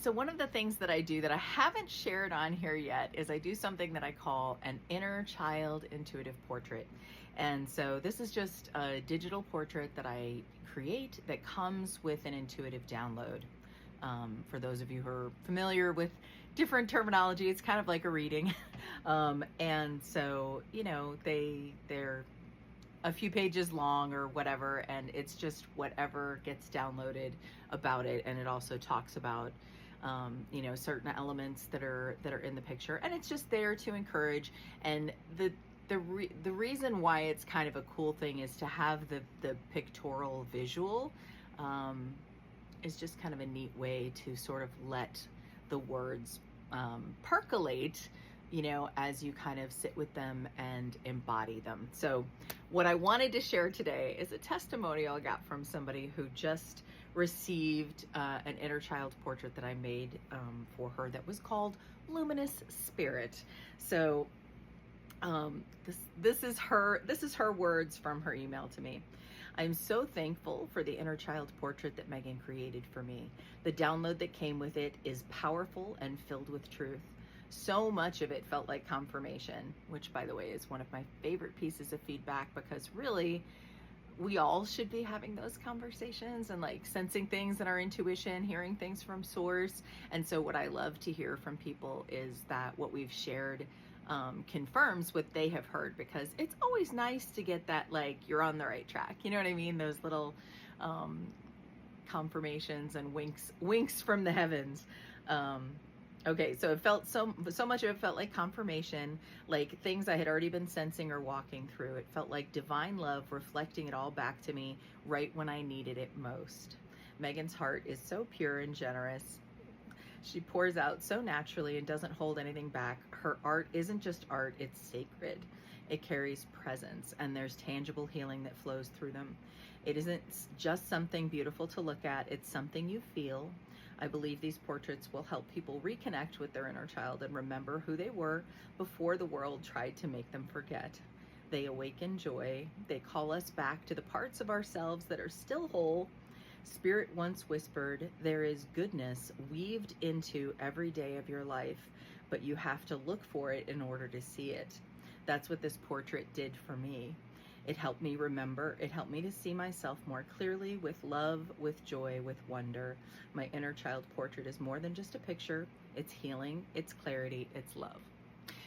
So one of the things that I do that I haven't shared on here yet is I do something that I call an inner child intuitive portrait. And so this is just a digital portrait that I create that comes with an intuitive download. For those of you who are familiar with different terminology, it's kind of like a reading. And so, they're a few pages long or whatever, and it's just whatever gets downloaded about it. And it also talks about certain elements that are in the picture, and it's just there to encourage. And the reason why it's kind of a cool thing is to have the pictorial visual, is just kind of a neat way to sort of let the words percolate, as you kind of sit with them and embody them. So what I wanted to share today is a testimonial I got from somebody who just received an inner child portrait that I made for her that was called Luminous Spirit. So this is her words from her email to me. I'm so thankful for the inner child portrait that Megan created for me. The download that came with it is powerful and filled with truth. So much of it felt like confirmation, which, by the way, is one of my favorite pieces of feedback, because really we all should be having those conversations and like sensing things in our intuition, hearing things from source. And so what I love to hear from people is that what we've shared confirms what they have heard, because it's always nice to get that, like, you're on the right track. You know what I mean? Those little confirmations and winks from the heavens. Okay, so it felt so much of it felt like confirmation, like things I had already been sensing or walking through. It felt like divine love reflecting it all back to me right when I needed it most. Megan's heart is so pure and generous. She pours out so naturally and doesn't hold anything back. Her art isn't just art, it's sacred. It carries presence, and there's tangible healing that flows through them. It isn't just something beautiful to look at, it's something you feel. I believe these portraits will help people reconnect with their inner child and remember who they were before the world tried to make them forget. They awaken joy. They call us back to the parts of ourselves that are still whole. Spirit once whispered, there is goodness weaved into every day of your life, but you have to look for it in order to see it. That's what this portrait did for me. It helped me remember. It helped me to see myself more clearly, with love, with joy, with wonder. My inner child portrait is more than just a picture. It's healing, it's clarity, it's love.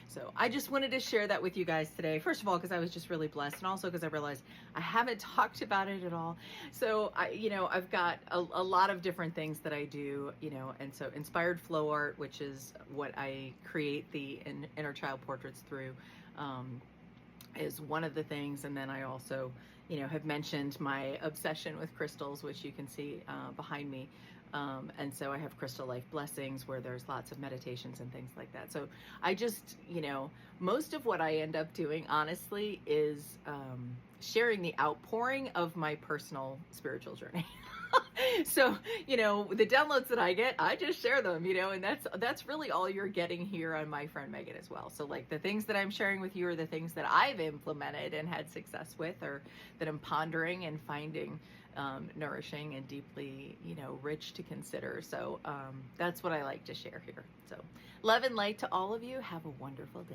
So I just wanted to share that with you guys today. First of all, because I was just really blessed, and also because I realized I haven't talked about it at all. So I've got a lot of different things that I do, and so inspired flow art, which is what I create the inner child portraits through, is one of the things. And then I also, have mentioned my obsession with crystals, which you can see behind me. And so I have Crystal Life Blessings, where there's lots of meditations and things like that. So I just, most of what I end up doing, honestly, is sharing the outpouring of my personal spiritual journey. So, the downloads that I get, I just share them, and that's really all you're getting here on My Friend Megan as well. So like the things that I'm sharing with you are the things that I've implemented and had success with, or that I'm pondering and finding nourishing and deeply, rich to consider. So that's what I like to share here. So love and light to all of you. Have a wonderful day.